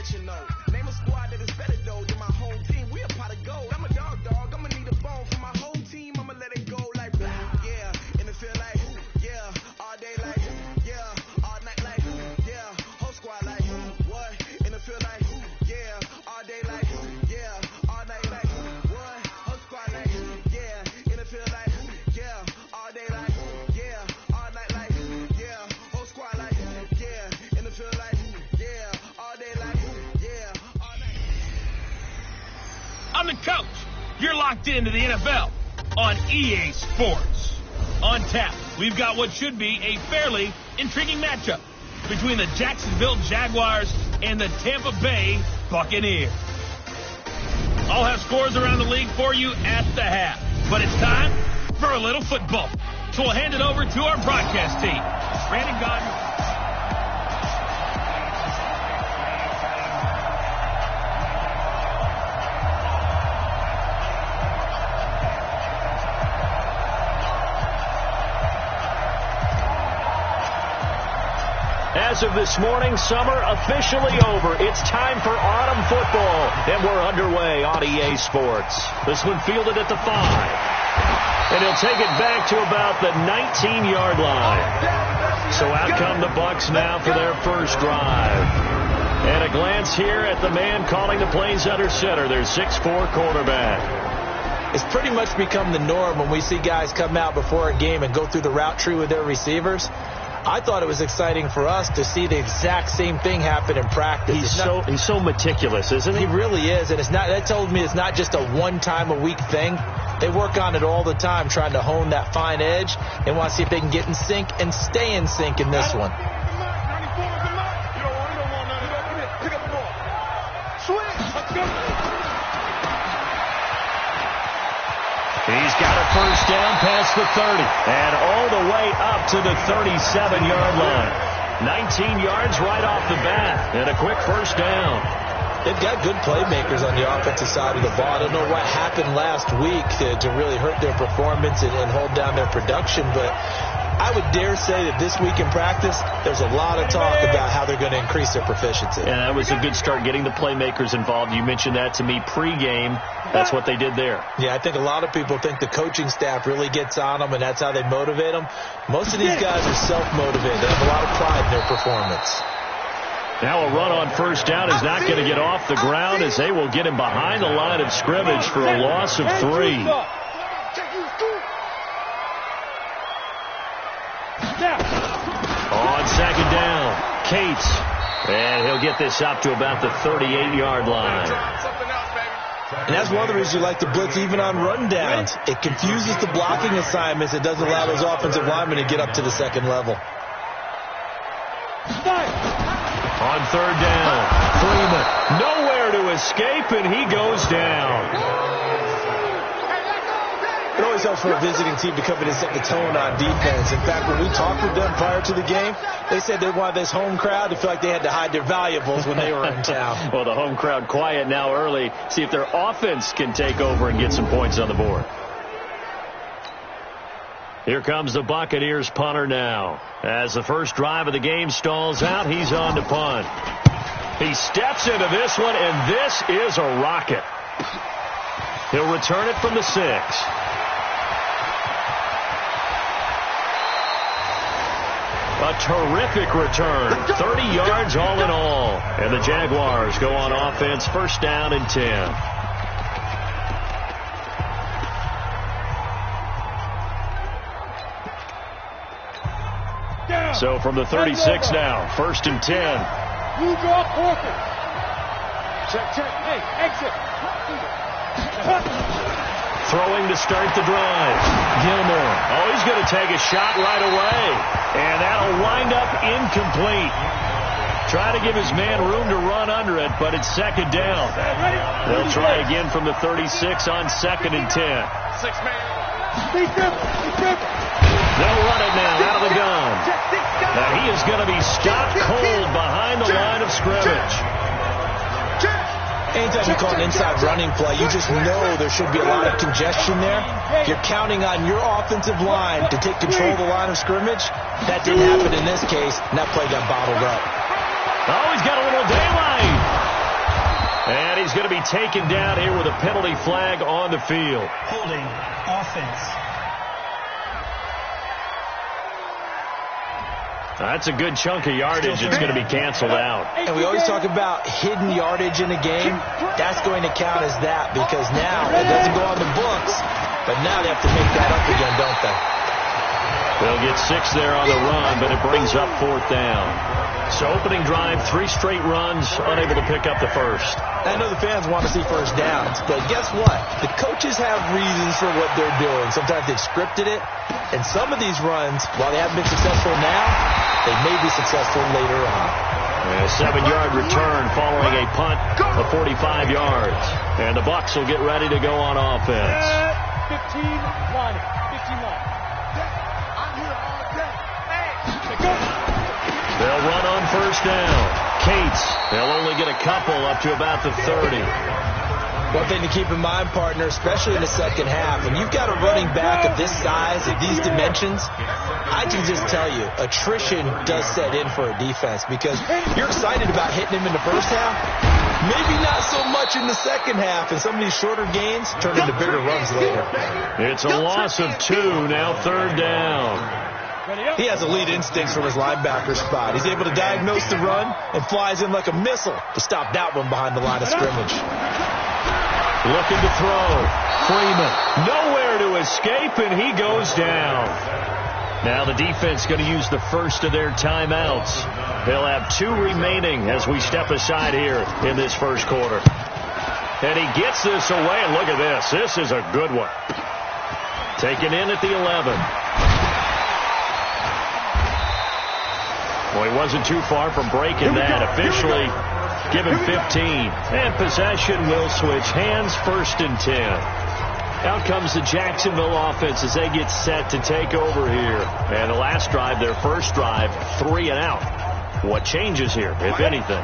let you know. Name a squad that is better though than my home team. We a pot of gold. I'm a dog. I'ma need a bone for my whole team. I'ma let it go like, yeah. In the field like, yeah. All day like, yeah. All night like, yeah. Whole squad like, what? In the field like, yeah. All day like, yeah. All night like, what? Whole squad like, yeah. In the field like, yeah. All day like, yeah. All night like, yeah. Whole squad like, yeah. In the field like, yeah. All day like, yeah. All night. I'm the coach. You're locked into the NFL on EA Sports. On tap, we've got what should be a fairly intriguing matchup between the Jacksonville Jaguars and the Tampa Bay Buccaneers. I'll have scores around the league for you at the half, but it's time for a little football. So we'll hand it over to our broadcast team. Brandon Gardner. As of this morning, summer officially over. It's time for autumn football, and we're underway on EA Sports. This one fielded at the 5, and he'll take it back to about the 19-yard line. So out come the Bucs now for their first drive. And a glance here at the man calling the plays under center, their 6'4" quarterback. It's pretty much become the norm when we see guys come out before a game and go through the route tree with their receivers. I thought it was exciting for us to see the exact same thing happen in practice. He's so meticulous, isn't he? He really is, and that told me it's not just a one-time-a-week thing. They work on it all the time, trying to hone that fine edge. They want to see if they can get in sync and stay in sync in this one. He's got a first down past the 30 and all the way up to the 37-yard line. 19 yards right off the bat and a quick first down. They've got good playmakers on the offensive side of the ball. I don't know what happened last week to really hurt their performance and hold down their production, but I would dare say that this week in practice, there's a lot of talk about how they're going to increase their proficiency. And that was a good start, getting the playmakers involved. You mentioned that to me pregame. That's what they did there. Yeah, I think a lot of people think the coaching staff really gets on them, and that's how they motivate them. Most of these guys are self-motivated. They have a lot of pride in their performance. Now a run on first down is not going to get off the ground as they will get him behind the line of scrimmage for a loss of 3. On second down, Cates. And he'll get this up to about the 38-yard line. And that's one of the reasons you like to blitz even on run downs. It confuses the blocking assignments. It doesn't allow those offensive linemen to get up to the second level. On third down, Freeman nowhere to escape, and he goes down. It always helps for a visiting team to come in and set the tone on defense. In fact, when we talked with them prior to the game, they said they wanted this home crowd to feel like they had to hide their valuables when they were in town. Well, the home crowd quiet now early. See if their offense can take over and get some points on the board. Here comes the Buccaneers punter now. As the first drive of the game stalls out, he's on to punt. He steps into this one, and this is a rocket. He'll return it from the 6. A terrific return. 30 yards all in all. And the Jaguars go on offense, first down and 10. So from the 36 now, first and 10. You draw Corker. Check. Hey, exit. Throwing to start the drive. Gilmore. Oh, he's going to take a shot right away. And that'll wind up incomplete. Try to give his man room to run under it, but it's second down. They'll try again from the 36 on second and 10. 6 man. They'll run it now out of the gun. Now he is going to be stopped cold behind the line of scrimmage. Anytime you call an inside running play, you just know there should be a lot of congestion there. You're counting on your offensive line to take control of the line of scrimmage. That didn't happen in this case, and that play got bottled up. Oh, he's got a little daylight. taken down here with a penalty flag on the field. Holding offense. That's a good chunk of yardage. It's going to be canceled out. And we always talk about hidden yardage in a game. That's going to count as that because now it doesn't go on the books, but now they have to make that up again, don't they? They'll get 6 there on the run, but it brings up 4th down. So opening drive, 3 straight runs, unable to pick up the first. I know the fans want to see first downs, but guess what? The coaches have reasons for what they're doing. Sometimes they've scripted it, and some of these runs, while they haven't been successful now, they may be successful later on. A 7-yard return following a punt of 45 yards. And the Bucs will get ready to go on offense. 15 line. 15 line. They'll run on first down. Cates, they'll only get a couple up to about the 30. One thing to keep in mind, partner, especially in the second half, when you've got a running back of this size, of these dimensions, I can just tell you, attrition does set in for a defense because you're excited about hitting him in the first half. Maybe not so much in the second half, and some of these shorter gains turn into bigger runs later. It's a loss of 2, now 3rd down. He has elite instincts from his linebacker spot. He's able to diagnose the run and flies in like a missile to stop that one behind the line of scrimmage. Looking to throw. Freeman nowhere to escape, and he goes down. Now the defense going to use the first of their timeouts. They'll have 2 remaining as we step aside here in this first quarter. And he gets this away, and look at this. This is a good one. Taken in at the 11. Well, he wasn't too far from breaking that. Officially given 15. And possession will switch hands, 1st and 10. Out comes the Jacksonville offense as they get set to take over here. And the last drive, their first drive, 3 and out. What changes here, if anything?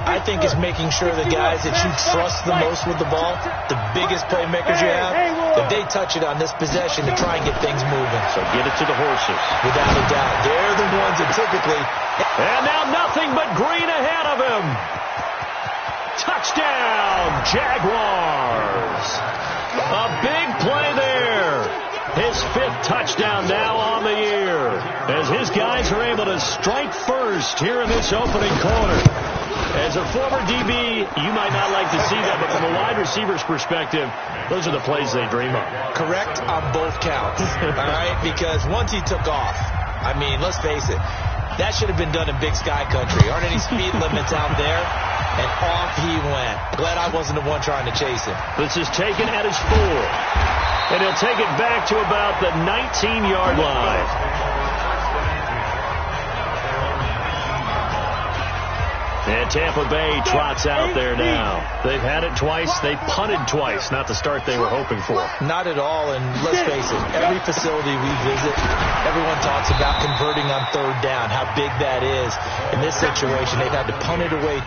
I think it's making sure the guys that you trust the most with the ball, the biggest playmakers you have, that they touch it on this possession to try and get things moving. So get it to the horses. Without a doubt. They're the ones that typically... And now nothing but green ahead of him. Touchdown, Jaguars. A big play there. His 5th touchdown now on the year as his guys are able to strike first here in this opening quarter. As a former DB, you might not like to see that, but from a wide receiver's perspective, those are the plays they dream of. Correct on both counts, all right? Because once he took off, I mean, let's face it, that should have been done in Big Sky Country. Aren't any speed limits out there? And off he went. Glad I wasn't the one trying to chase him. This is taken at his 4. And he'll take it back to about the 19-yard line. And Tampa Bay trots out there now. They've had it twice. They punted twice. Not the start they were hoping for. Not at all. And let's face it, every facility we visit, everyone talks about converting on 3rd down, how big that is. In this situation, they've had to punt it away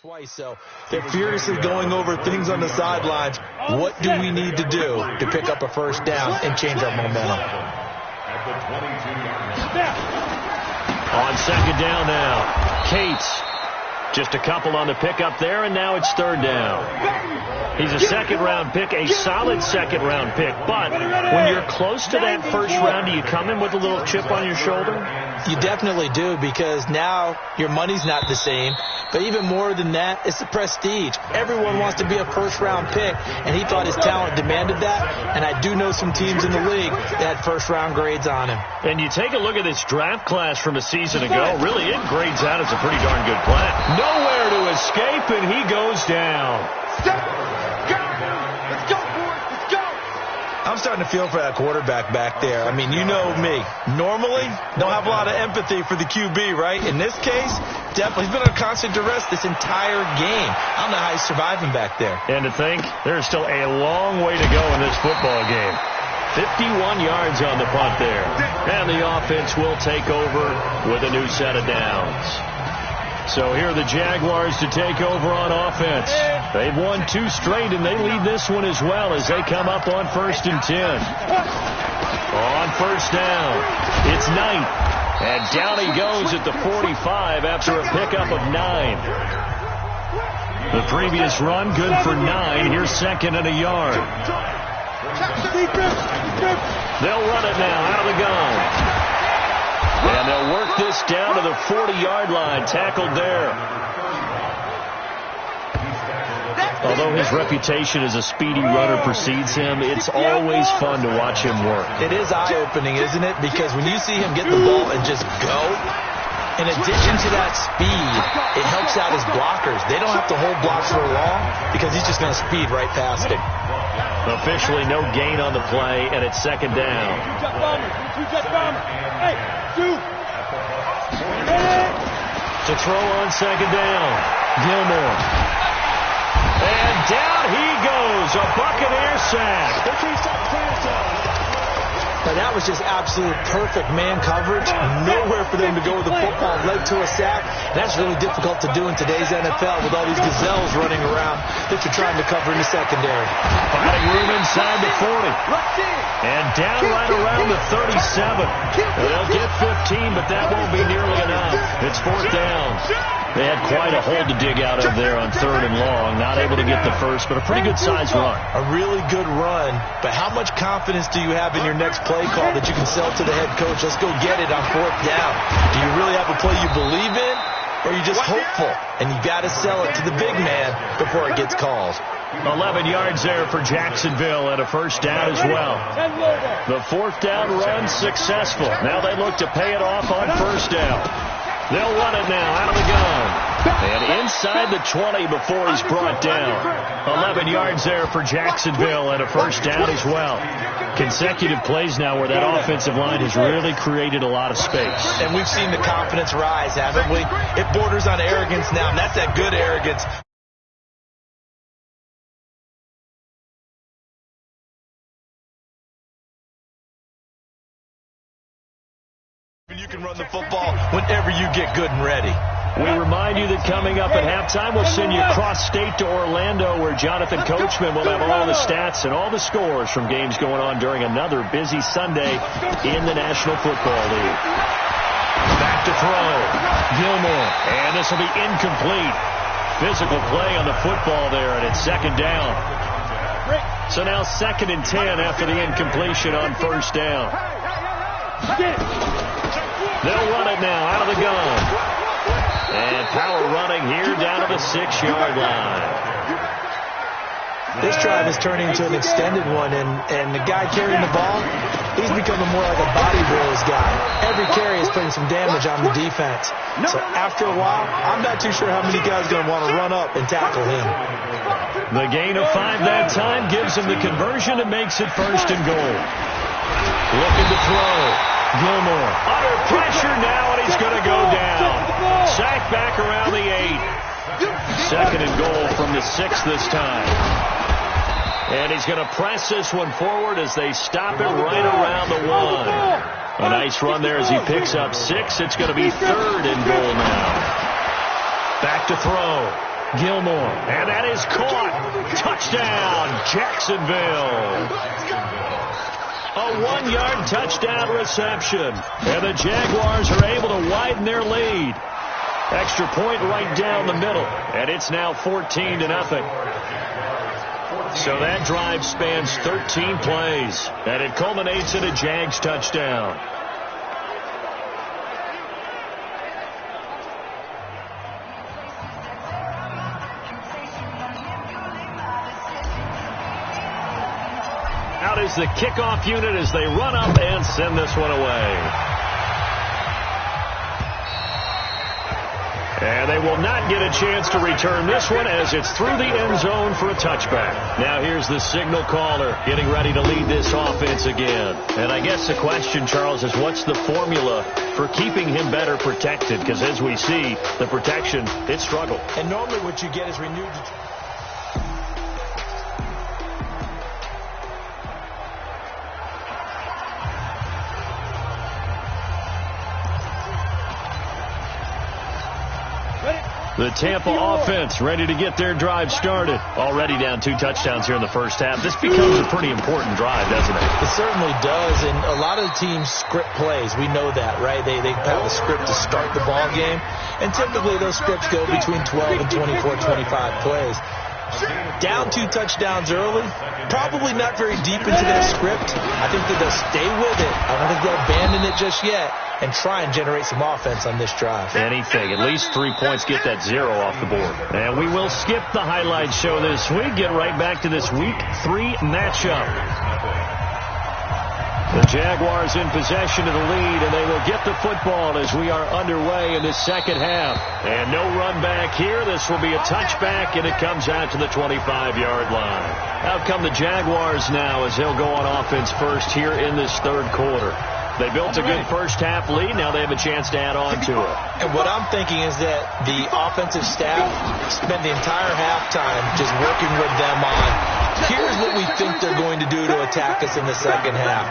twice, so they're furiously going over things on the sidelines. What do we need to do to pick up a first down and change our momentum? On second down now, Cates. Just a couple on the pickup there, and now it's third down. He's a second-round pick, a solid second-round pick. But when you're close to that first round, do you come in with a little chip on your shoulder? You definitely do, because now your money's not the same. But even more than that, it's the prestige. Everyone wants to be a first-round pick, and he thought his talent demanded that. And I do know some teams in the league that had first-round grades on him. And you take a look at this draft class from a season ago. Really, it grades out as a pretty darn good class. Nowhere to escape, and he goes down. I'm starting to feel for that quarterback back there. I mean, you know me. Normally, don't have a lot of empathy for the QB, right? In this case, definitely. He's been under constant duress this entire game. I don't know how he's surviving back there. And to think, there's still a long way to go in this football game. 51 yards on the punt there. And the offense will take over with a new set of downs. So here are the Jaguars to take over on offense. They've won 2 straight, and they lead this one as well as they come up on 1st and 10. On first down, it's Knight. And down he goes at the 45 after a pickup of 9. The previous run, good for 9. Here's second and a yard. They'll run it now out of the gun. And they'll work this down to the 40-yard line. Tackled there. Although his reputation as a speedy runner precedes him, it's always fun to watch him work. It is eye-opening, isn't it? Because when you see him get the ball and just go, in addition to that speed, it helps out his blockers. They don't have to hold blocks for long because he's just going to speed right past it. Officially no gain on the play, and it's second down. To throw on second down, Gilmore. And down he goes, a Buccaneer sack. Now that was just absolute perfect man coverage. Nowhere for them to go with the football. Led to a sack. That's really difficult to do in today's NFL with all these gazelles running around that you're trying to cover in the secondary. Finding room inside the 40. And down right around the 37. They'll get 15, but that won't be nearly enough. It's fourth down. They had quite a hole to dig out of there on 3rd and long. Not able to get the first, but a pretty good-sized run. A really good run, but how much confidence do you have in your next play call that you can sell to the head coach? Let's go get it on 4th down. Do you really have a play you believe in, or are you just hopeful? And you got to sell it to the big man before it gets called. 11 yards there for Jacksonville and a first down as well. The 4th down run successful. Now they look to pay it off on 1st down. They'll run it now out of the gun. And inside the 20 before he's brought down. 11 yards there for Jacksonville and a first down as well. Consecutive plays now where that offensive line has really created a lot of space. And we've seen the confidence rise, haven't we? It borders on arrogance now, and that's that good arrogance. You can run the football whenever you get good and ready. We remind you that coming up at halftime, we'll send you cross-state to Orlando, where Jonathan Coachman will have all the stats and all the scores from games going on during another busy Sunday in the National Football League. Back to throw. Gilmore. And this will be incomplete. Physical play on the football there, and it's second down. So now 2nd and 10 after the incompletion on 1st down. They'll run it now out of the gun. And power running here down to the 6-yard line. This drive is turning into an extended one, and the guy carrying the ball, he's becoming more like a body blows guy. Every carry is putting some damage on the defense. So after a while, I'm not too sure how many guys are going to want to run up and tackle him. The gain of 5 that time gives him the conversion and makes it 1st and goal. Looking to throw. Gilmore under pressure now, and he's going to go down. Sacked back around the 8. 2nd and goal from the 6 this time. And he's going to press this one forward as they stop it right around the 1. A nice run there as he picks up 6. It's going to be 3rd and goal now. Back to throw. Gilmore, and that is caught. Touchdown, Jacksonville. A 1-yard touchdown reception, and the Jaguars are able to widen their lead. Extra point right down the middle, and it's now 14-0. So that drive spans 13 plays, and it culminates in a Jags touchdown. Out is the kickoff unit as they run up and send this one away. And they will not get a chance to return this one as it's through the end zone for a touchback. Now here's the signal caller getting ready to lead this offense again. And I guess the question, Charles, is what's the formula for keeping him better protected? Because as we see, the protection, it struggled. And normally what you get is renewed... The Tampa offense ready to get their drive started. Already down 2 touchdowns here in the first half. This becomes a pretty important drive, doesn't it? It certainly does, and a lot of the teams script plays. We know that, right? They have a script to start the ball game, and typically those scripts go between 12 and 24, 25 plays. Down 2 touchdowns early, probably not very deep into their script. I think that they'll stay with it. I don't think they'll abandon it just yet and try and generate some offense on this drive. Anything. At least 3 points, get that 0 off the board. And we will skip the highlight show this week. Get right back to this Week 3 matchup. The Jaguars in possession of the lead, and they will get the football as we are underway in the second half. And no run back here. This will be a touchback, and it comes out to the 25-yard line. Out come the Jaguars now as they'll go on offense first here in this third quarter. They built a good first half lead. Now they have a chance to add on to it. And what I'm thinking is that the offensive staff spent the entire halftime just working with them on, here's what we think they're going to do to attack us in the second half.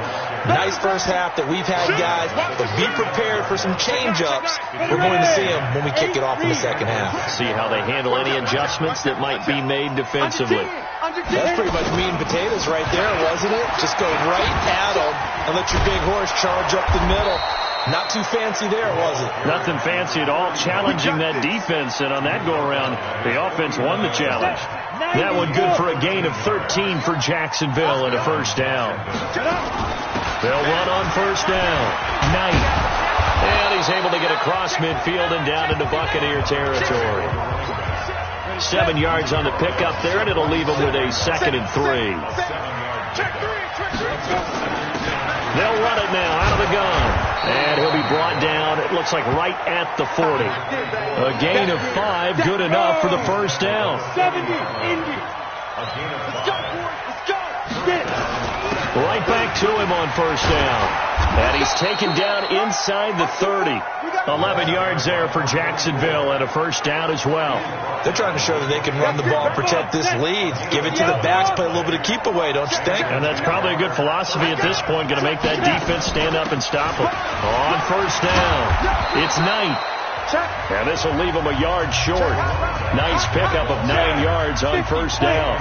Nice first half that we've had, guys, but be prepared for some change-ups. We're going to see them when we kick it off in the second half. See how they handle any adjustments that might be made defensively. That's pretty much meat and potatoes right there, wasn't it? Just go right at them and let your big horse charge up the middle. Not too fancy there, was it? Nothing fancy at all, challenging that defense, and on that go-around, the offense won the challenge. That one good for a gain of 13 for Jacksonville and a first down. They'll run on first down. Knight. And he's able to get across midfield and down into Buccaneer territory. 7 yards on the pickup there, and it'll leave him with a 2nd and 3. They'll run it now out of the gun. And he'll be brought down, it looks like right at the 40. A gain of 5, good enough for the first down. 70, Indy. Let's go, Let's go. Right back to him on first down. And he's taken down inside the 30. 11 yards there for Jacksonville and a first down as well. They're trying to show that they can run the ball, protect this lead, give it to the backs, play a little bit of keep away, don't you think? And that's probably a good philosophy at this point, going to make that defense stand up and stop them. On first down, it's Knight. And this will leave him a yard short. Nice pickup of 9 yards on first down.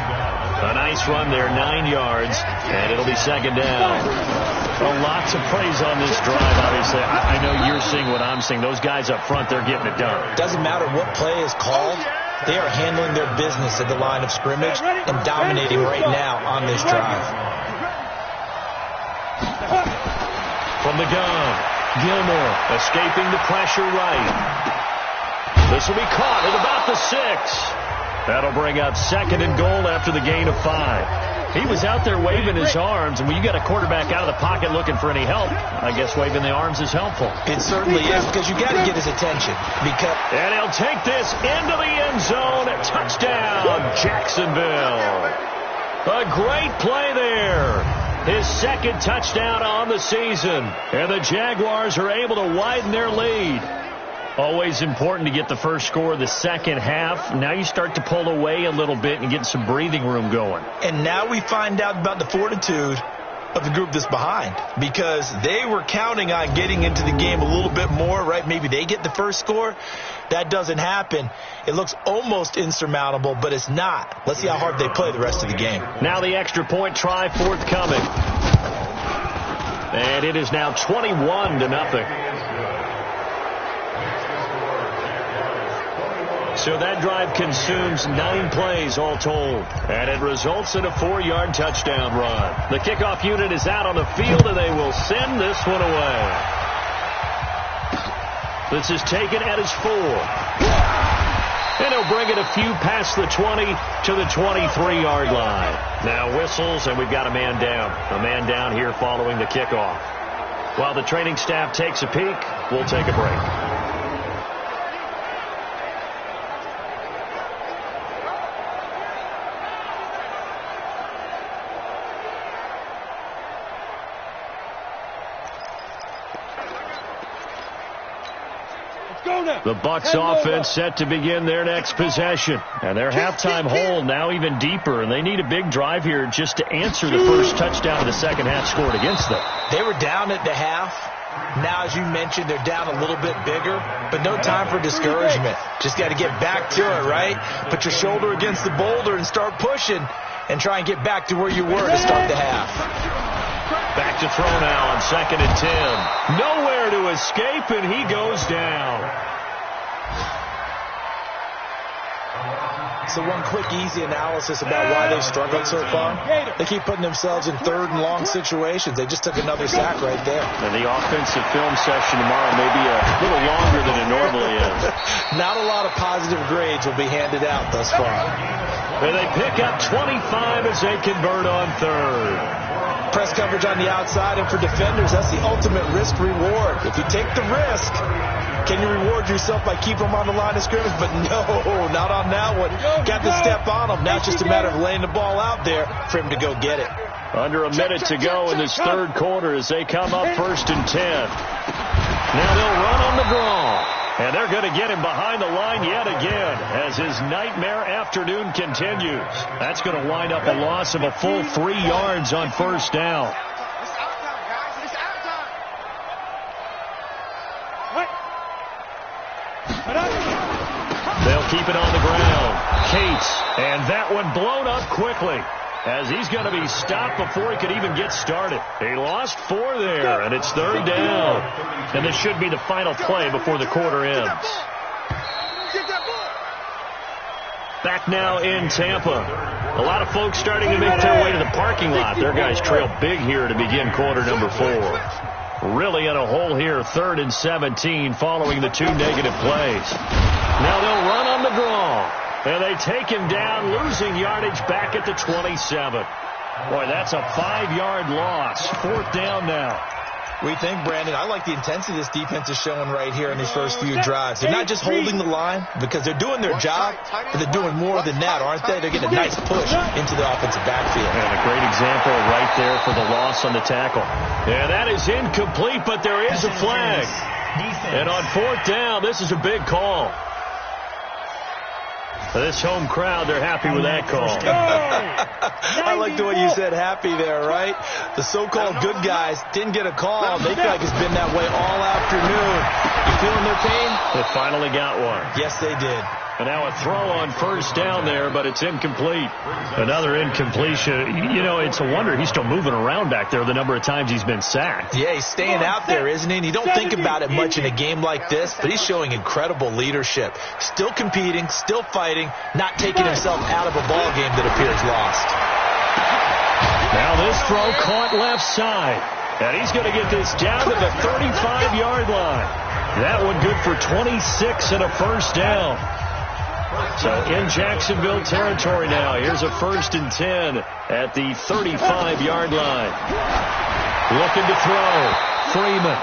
A nice run there, 9 yards, and it'll be second down. Well, lots of praise on this drive, obviously. I know you're seeing what I'm seeing. Those guys up front, they're getting it done. Doesn't matter what play is called. They are handling their business at the line of scrimmage and dominating right now on this drive. From the gun, Gilmore escaping the pressure right. This will be caught at about the 6. That'll bring up 2nd and goal after the gain of 5. He was out there waving his arms, and when you got a quarterback out of the pocket looking for any help, I guess waving the arms is helpful. It certainly is, because you got to get his attention. And he'll take this into the end zone. Touchdown, Jacksonville. A great play there. His 2nd touchdown on the season. And the Jaguars are able to widen their lead. Always important to get the first score of the second half. Now you start to pull away a little bit and get some breathing room going. And now we find out about the fortitude of the group that's behind, because they were counting on getting into the game a little bit more, right? Maybe they get the first score. That doesn't happen. It looks almost insurmountable, but it's not. Let's see how hard they play the rest of the game. Now the extra point try forthcoming. And it is now 21-0. So that drive consumes 9 plays all told. And it results in a 4-yard touchdown run. The kickoff unit is out on the field, and they will send this one away. This is taken at his 4. And he'll bring it a few past the 20 to the 23-yard line. Now whistles, and we've got a man down. A man down here following the kickoff. While the training staff takes a peek, we'll take a break. The Bucs offense set to begin their next possession. And their halftime hole now even deeper. And they need a big drive here just to answer the first touchdown of the second half scored against them. They were down at the half. Now, as you mentioned, they're down a little bit bigger. But no time for discouragement. Just got to get back to it, right? Put your shoulder against the boulder and start pushing. And try and get back to where you were to start the half. Back to throw now on 2nd and 10. Nowhere to escape, and he goes down. So one quick, easy analysis about why they've struggled so far. They keep putting themselves in 3rd and long situations. They just took another sack right there. And the offensive film session tomorrow may be a little longer than it normally is. Not a lot of positive grades will be handed out thus far. And they pick up 25 as they convert on 3rd. Press coverage on the outside, and for defenders, that's the ultimate risk-reward. If you take the risk, can you reward yourself by keeping them on the line of scrimmage? But no, not on that one. Got to step on them. Now it's just a matter of laying the ball out there for him to go get it. Under a minute to go in this 3rd quarter as they come up 1st and 10. Now they'll run on the draw. And they're going to get him behind the line yet again as his nightmare afternoon continues. That's going to wind up a loss of a full 3 yards on 1st down. They'll keep it on the ground. Cates, and that one blown up quickly as he's going to be stopped before he could even get started. He lost 4 there, and it's 3rd down. And this should be the final play before the quarter ends. Back now in Tampa. A lot of folks starting to make their way to the parking lot. Their guys trail big here to begin quarter number 4. Really in a hole here, 3rd and 17 following the 2 negative plays. Now they'll run on the draw. And they take him down, losing yardage back at the 27. Boy, that's a 5-yard loss. 4th down now. We think, Brandon, I like the intensity this defense is showing right here in these first few drives. They're not just holding the line because they're doing their job, but they're doing more than that, aren't they? They're getting a nice push into the offensive backfield. And a great example right there for the loss on the tackle. Yeah, that is incomplete, but there is a flag. And on 4th down, this is a big call. This home crowd, they're happy with that call. I like the way you said happy there, right? The so-called good guys didn't get a call. They feel like it's been that way all afternoon. You feeling their pain? They finally got one. Yes, they did. And now a throw on 1st down there, but it's incomplete. Another incompletion. You know, it's a wonder he's still moving around back there the number of times he's been sacked. Yeah, he's staying out there, isn't he? And you don't think about it much in a game like this, but he's showing incredible leadership. Still competing, still fighting, not taking himself out of a ball game that appears lost. Now this throw caught left side. And he's going to get this down to the 35-yard line. That one good for 26 and a 1st down. So in Jacksonville territory now. Here's a 1st and 10 at the 35-yard line. Looking to throw. Freeman.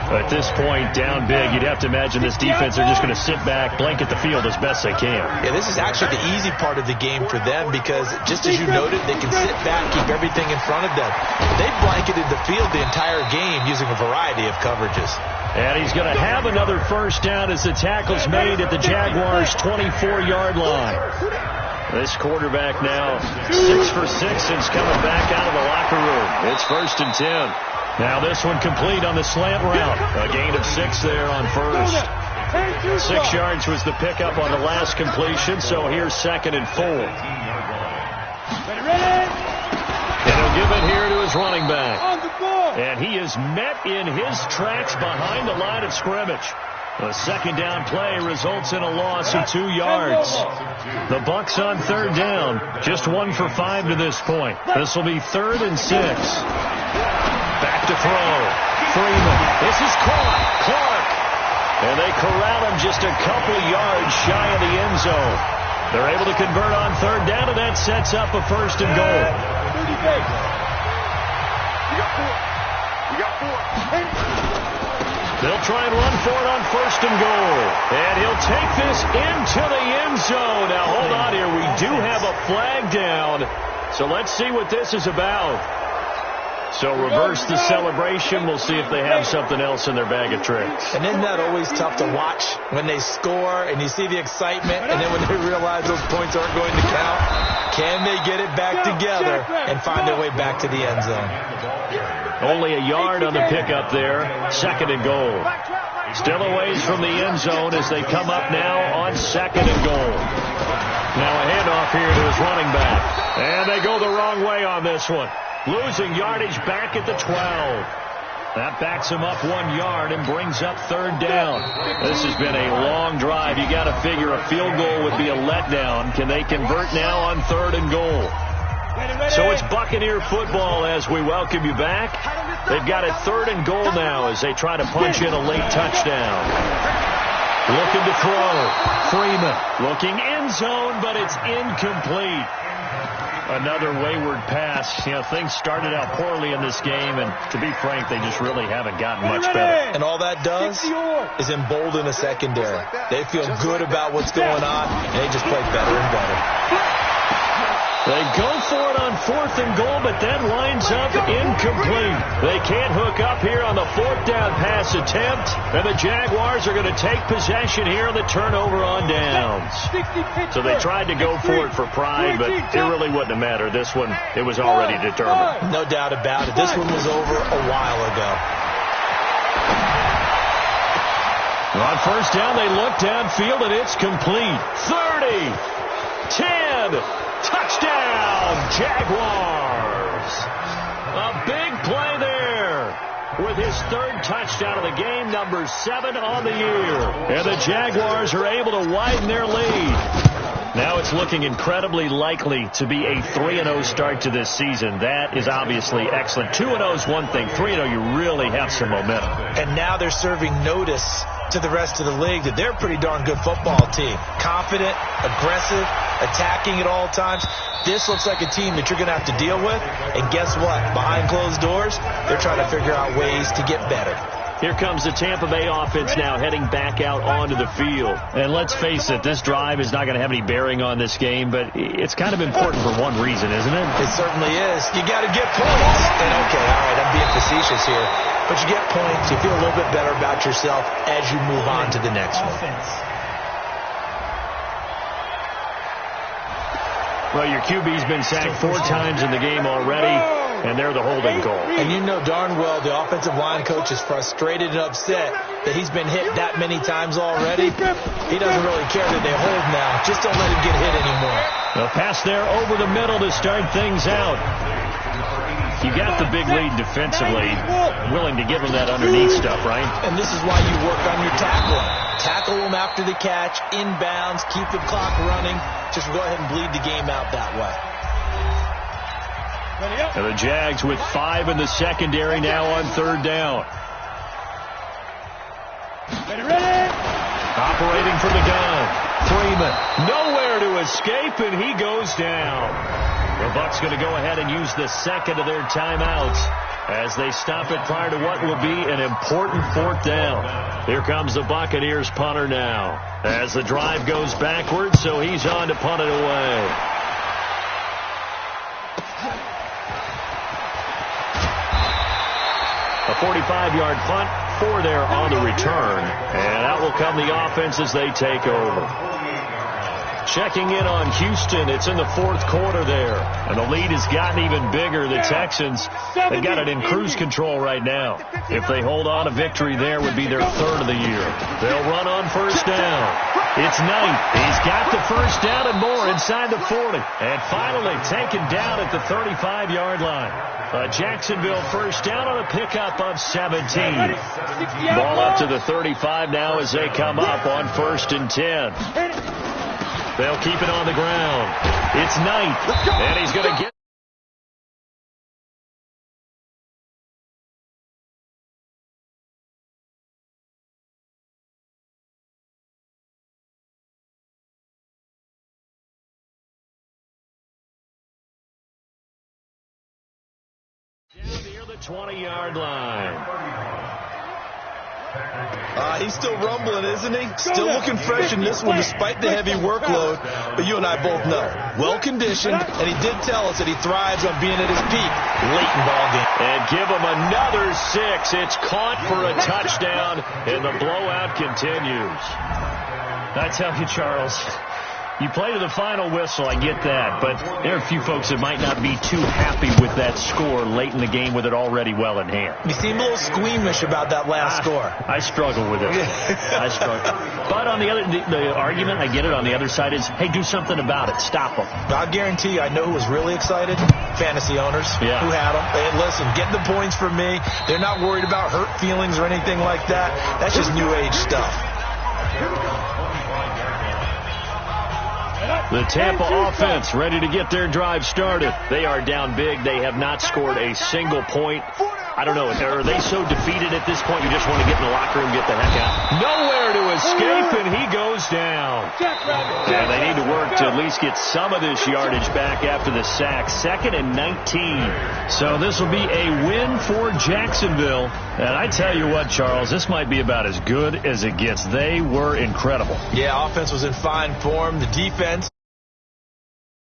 At this point, down big, you'd have to imagine this defense are just going to sit back, blanket the field as best they can. Yeah, this is actually the easy part of the game for them because, just as you noted, they can sit back, keep everything in front of them. They've blanketed the field the entire game using a variety of coverages. And he's going to have another 1st down as the tackle's made at the Jaguars' 24-yard line. This quarterback now 6 for 6 since coming back out of the locker room. It's 1st and 10. Now this one complete on the slant route. A gain of 6 there on first. 6 yards was the pickup on the last completion, so here's 2nd and 4. And he'll give it here to his running back. And he is met in his tracks behind the line of scrimmage. A 2nd down play results in a loss of 2 yards. The Bucs on 3rd down. Just 1 for 5 to this point. This will be 3rd and 6. Back to throw. Freeman. This is caught. Clark. And they corral him just a couple yards shy of the end zone. They're able to convert on 3rd down, and that sets up a 1st and goal. You got 4. They'll try and run for it on 1st and goal. And he'll take this into the end zone. Now, hold on here. We do have a flag down. So let's see what this is about. So reverse the celebration. We'll see if they have something else in their bag of tricks. And isn't that always tough to watch when they score and you see the excitement, and then when they realize those points aren't going to count? Can they get it back together and find their way back to the end zone? Only a yard on the pickup there. 2nd and goal. Still a ways from the end zone as they come up now on 2nd and goal. Now a handoff here to his running back. And they go the wrong way on this one. Losing yardage back at the 12. That backs him up 1 yard and brings up 3rd down. This has been a long drive. You got to figure a field goal would be a letdown. Can they convert now on 3rd and goal? So it's Buccaneer football as we welcome you back. They've got a 3rd and goal now as they try to punch in a late touchdown. Looking to throw. Freeman looking end zone, but it's incomplete. Another wayward pass. You know, things started out poorly in this game, and to be frank, they just really haven't gotten much better. And all that does is embolden the secondary. They feel good about what's going on, and they just play better and better. They go for it on 4th and goal, but that winds up incomplete. They can't hook up here on the 4th down pass attempt, and the Jaguars are going to take possession here on the turnover on downs. So they tried to go for it for pride, but it really wouldn't have mattered. This one, it was already determined. No doubt about it. This one was over a while ago. On 1st down, they look downfield, and it's complete. 30, 10, touchdown, Jaguars. A big play there with his 3rd touchdown of the game, number 7 on the year. And the Jaguars are able to widen their lead. Now it's looking incredibly likely to be a 3-0 start to this season. That is obviously excellent. 2-0 is one thing. 3-0, you really have some momentum. And now they're serving notice to the rest of the league that they're a pretty darn good football team. Confident, aggressive, attacking at all times. This looks like a team that you're going to have to deal with. And guess what? Behind closed doors, they're trying to figure out ways to get better. Here comes the Tampa Bay offense now heading back out onto the field. And let's face it, this drive is not going to have any bearing on this game, but it's kind of important for one reason, isn't it? It certainly is. You got to get points. And okay, all right, I'm being facetious here. But you get points, you feel a little bit better about yourself as you move on to the next one. Well, your QB's been sacked 4 times in the game already, and they're the holding call. And you know darn well the offensive line coach is frustrated and upset that he's been hit that many times already. He doesn't really care that they hold now. Just don't let him get hit anymore. The pass there over the middle to start things out. You got the big lead defensively, willing to give them that underneath stuff, right? And this is why you work on your tackling. Tackle them after the catch, inbounds, keep the clock running. Just go ahead and bleed the game out that way. And the Jags with 5 in the secondary now on 3rd down. Operating from the gun. Freeman nowhere to escape, and he goes down. The Bucs going to go ahead and use the 2nd of their timeouts as they stop it prior to what will be an important 4th down. Here comes the Buccaneers punter now as the drive goes backwards, so he's on to punt it away. A 45-yard punt, 4 there on the return, and out will come the offense as they take over. Checking in on Houston. It's in the fourth quarter there. And the lead has gotten even bigger. The Texans, they've got it in cruise control right now. If they hold on, a victory there would be their third of the year. They'll run on first down. It's Knight. He's got the first down and more inside the 40. And finally taken down at the 35-yard line. A Jacksonville first down on a pickup of 17. Ball up to the 35 now as they come up on 1st and 10. They'll keep it on the ground. It's Knight, and he's going to get down near the 20-yard line. He's still rumbling, isn't he? Still looking fresh in this one despite the heavy workload. But you and I both know, well-conditioned, and he did tell us that he thrives on being at his peak late in ball game. And give him another 6. It's caught for a touchdown, and the blowout continues. I tell you, Charles, you play to the final whistle, I get that, but there are a few folks that might not be too happy with that score late in the game with it already well in hand. You seem a little squeamish about that last score. I struggle with it. I struggle. But on the other, the argument, I get it, on the other side is, hey, do something about it. Stop them. I guarantee you, I know who was really excited. Fantasy owners who had them. Hey, listen, get the points from me. They're not worried about hurt feelings or anything like that. That's just new age stuff. The Tampa offense ready to get their drive started. They are down big. They have not scored a single point. I don't know. Are they so defeated at this point you just want to get in the locker room and get the heck out? Nowhere to escape, and he goes down. And they need to work to at least get some of this yardage back after the sack. 2nd and 19. So this will be a win for Jacksonville. And I tell you what, Charles, this might be about as good as it gets. They were incredible. Yeah, offense was in fine form. The defense